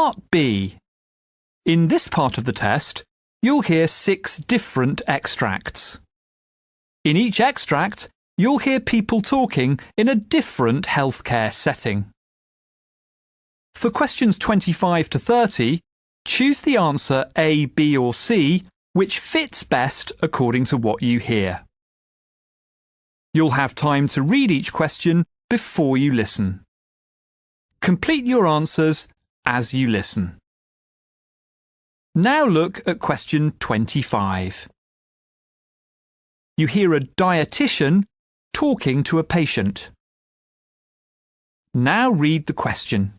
Part B. In this part of the test, you'll hear 6 different extracts. In each extract, you'll hear people talking in a different healthcare setting. For questions 25 to 30, choose the answer A, B or C which fits best according to what you hear. You'll have time to read each question before you listen. Complete your answers as you listen. Now look at question 25. You hear a dietitian talking to a patient. Now read the question.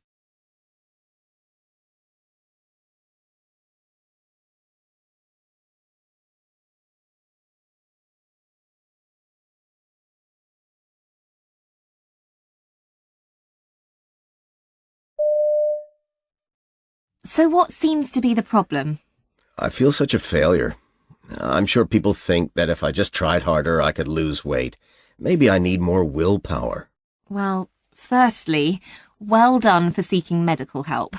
So what seems to be the problem? I feel such a failure. I'm sure people think that if I just tried harder, I could lose weight. Maybe I need more willpower. Well, firstly, well done for seeking medical help.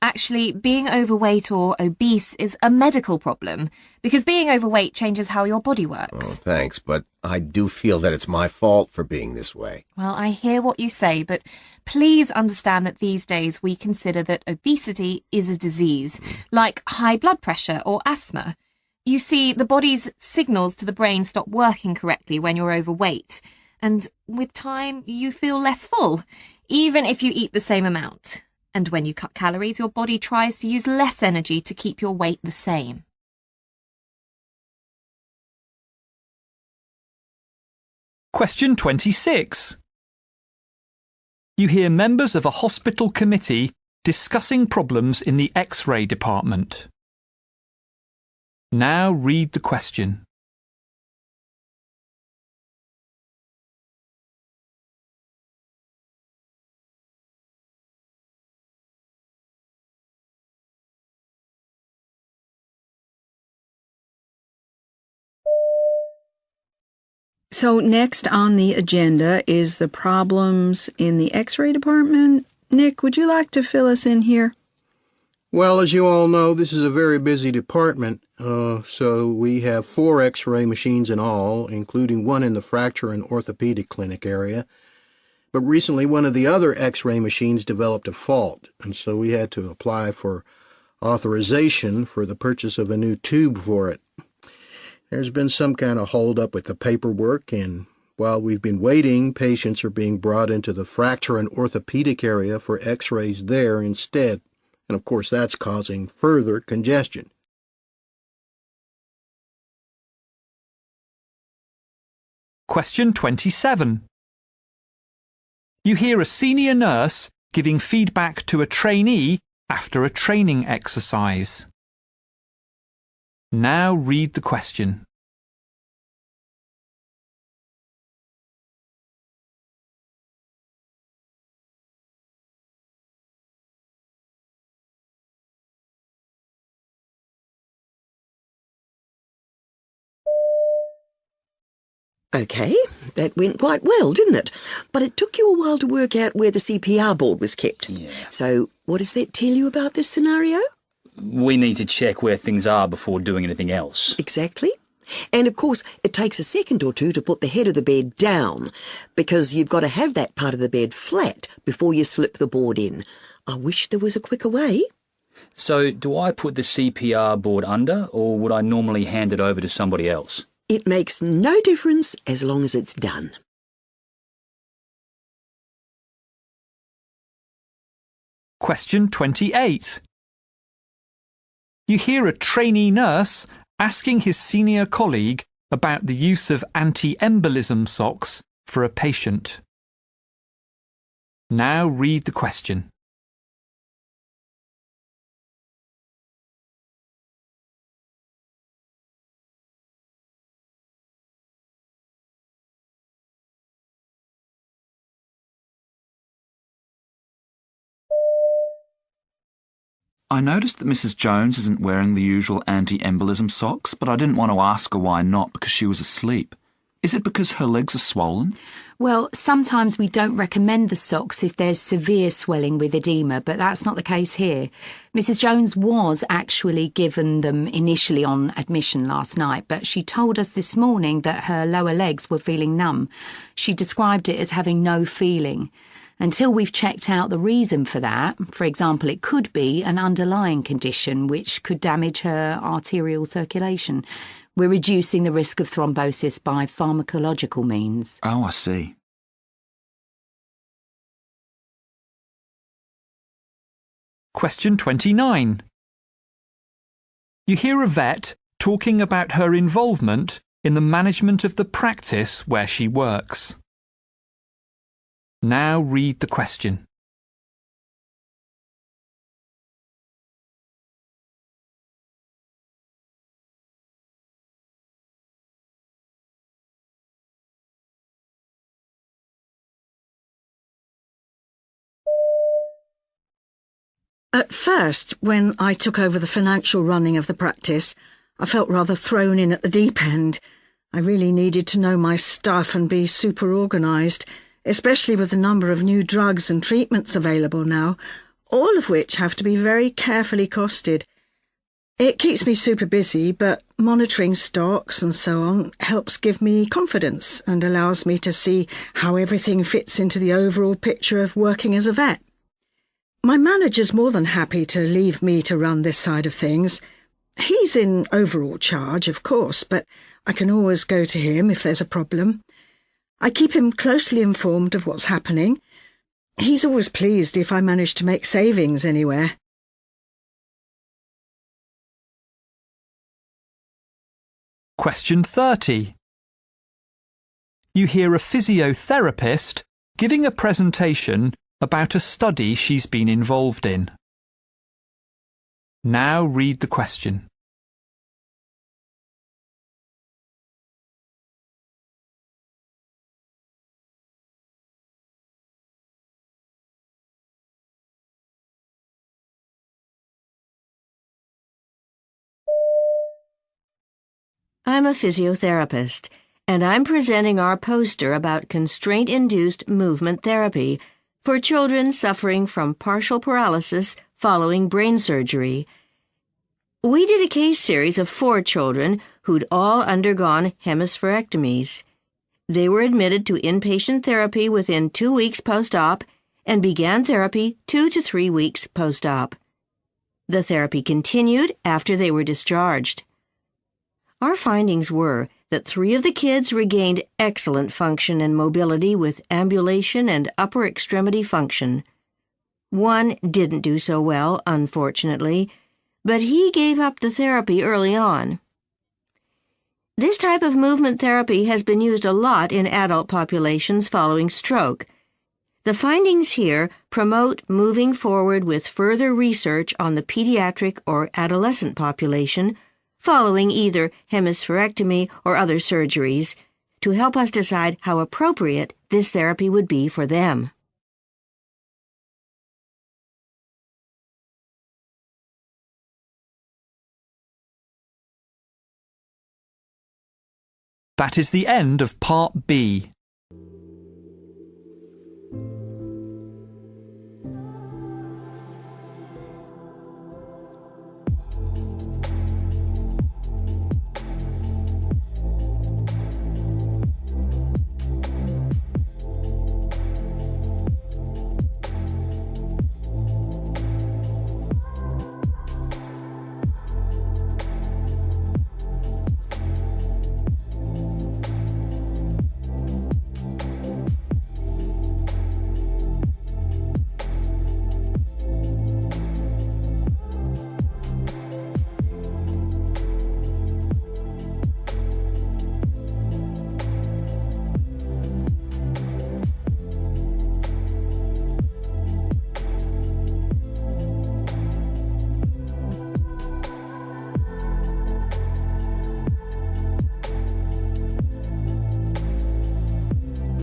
Actually, being overweight or obese is a medical problem because being overweight changes how your body works. Oh, thanks, but I do feel that it's my fault for being this way. Well, I hear what you say, but please understand that these days we consider that obesity is a disease, like high blood pressure or asthma. You see, the body's signals to the brain stop working correctly when you're overweight, and with time you feel less full, even if you eat the same amount. And when you cut calories, your body tries to use less energy to keep your weight the same. Question 26. You hear members of a hospital committee discussing problems in the X-ray department. Now read the question. So next on the agenda is the problems in the X-ray department. Nick, would you like to fill us in here? Well, as you all know, this is a very busy department, so we have 4 X-ray machines in all, including one in the fracture and orthopedic clinic area. But recently, one of the other X-ray machines developed a fault, and so we had to apply for authorization for the purchase of a new tube for it. There's been some kind of hold-up with the paperwork, and while we've been waiting, patients are being brought into the fracture and orthopedic area for X-rays there instead. And of course, that's causing further congestion. Question 27. You hear a senior nurse giving feedback to a trainee after a training exercise. Now read the question. OK, that went quite well, didn't it? But it took you a while to work out where the CPR board was kept. Yeah. So what does that tell you about this scenario? We need to check where things are before doing anything else. Exactly. And of course, it takes a second or two to put the head of the bed down, because you've got to have that part of the bed flat before you slip the board in. I wish there was a quicker way. So do I put the CPR board under, or would I normally hand it over to somebody else? It makes no difference as long as it's done. Question 28. You hear a trainee nurse asking his senior colleague about the use of anti-embolism socks for a patient. Now read the question. I noticed that Mrs. Jones isn't wearing the usual anti-embolism socks, but I didn't want to ask her why not because she was asleep. Is it because her legs are swollen? Well, sometimes we don't recommend the socks if there's severe swelling with edema, but that's not the case here. Mrs. Jones was actually given them initially on admission last night, but she told us this morning that her lower legs were feeling numb. She described it as having no feeling. Until we've checked out the reason for that, for example, it could be an underlying condition which could damage her arterial circulation. We're reducing the risk of thrombosis by pharmacological means. Oh, I see. Question 29. You hear a vet talking about her involvement in the management of the practice where she works. Now read the question. At first, when I took over the financial running of the practice, I felt rather thrown in at the deep end. I really needed to know my stuff and be super organised, especially with the number of new drugs and treatments available now, all of which have to be very carefully costed. It keeps me super busy, but monitoring stocks and so on helps give me confidence and allows me to see how everything fits into the overall picture of working as a vet. My manager's more than happy to leave me to run this side of things. He's in overall charge, of course, but I can always go to him if there's a problem. I keep him closely informed of what's happening. He's always pleased if I manage to make savings anywhere. Question 30. You hear a physiotherapist giving a presentation about a study she's been involved in. Now read the question. I'm a physiotherapist, and I'm presenting our poster about constraint-induced movement therapy for children suffering from partial paralysis following brain surgery. We did a case series of 4 children who'd all undergone hemispherectomies. They were admitted to inpatient therapy within 2 weeks post-op and began therapy 2 to 3 weeks post-op. The therapy continued after they were discharged. Our findings were that 3 of the kids regained excellent function and mobility with ambulation and upper extremity function. 1 didn't do so well, unfortunately, but he gave up the therapy early on. This type of movement therapy has been used a lot in adult populations following stroke. The findings here promote moving forward with further research on the pediatric or adolescent population following either hemispherectomy or other surgeries, to help us decide how appropriate this therapy would be for them. That is the end of Part B.